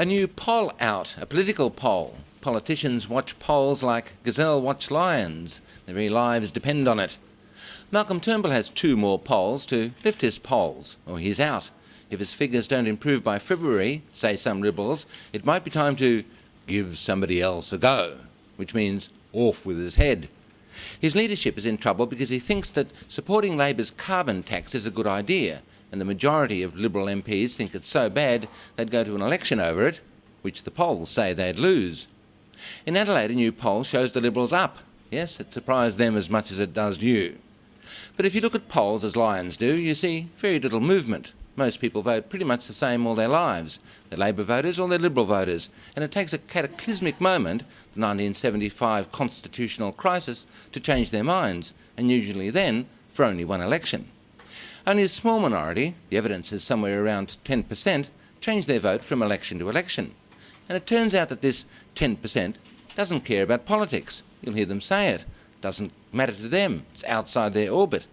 A new poll out, a political poll. Politicians watch polls like gazelle watch lions. Their very lives depend on it. Malcolm Turnbull has 2 more polls to lift his polls, or he's out. If his figures don't improve by February, say some Liberals, it might be time to give somebody else a go, which means off with his head. His leadership is in trouble because he thinks that supporting Labor's carbon tax is a good idea, and the majority of Liberal MPs think it's so bad they'd go to an election over it, which the polls say they'd lose. In Adelaide, a new poll shows the Liberals up. Yes, it surprised them as much as it does you. But if you look at polls as lions do, you see very little movement. Most people vote pretty much the same all their lives. They're Labor voters or they're Liberal voters. And it takes a cataclysmic moment, the 1975 constitutional crisis, to change their minds, and usually then for only one election. Only a small minority, the evidence is somewhere around 10%, change their vote from election to election. And it turns out that this 10% doesn't care about politics. You'll hear them say it. It doesn't matter to them. It's outside their orbit.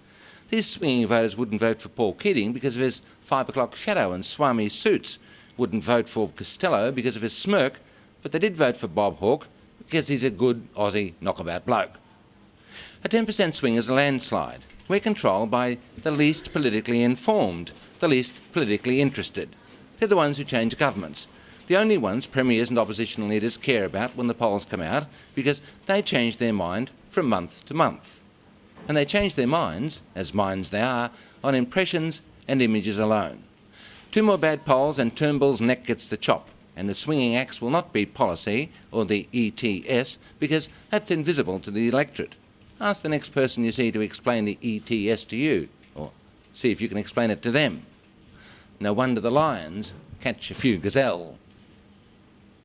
These swinging voters wouldn't vote for Paul Keating because of his 5 o'clock shadow and Swami suits, wouldn't vote for Costello because of his smirk, but they did vote for Bob Hawke because he's a good Aussie knockabout bloke. A 10% swing is a landslide. We're controlled by the least politically informed, the least politically interested. They're the ones who change governments. The only ones premiers and opposition leaders care about when the polls come out, because they change their mind from month to month. And they change their minds, as minds they are, on impressions and images alone. 2 more bad polls and Turnbull's neck gets the chop, and the swinging axe will not be policy or the ETS, because that's invisible to the electorate. Ask the next person you see to explain the ETS to you, or see if you can explain it to them. No wonder the lions catch a few gazelle.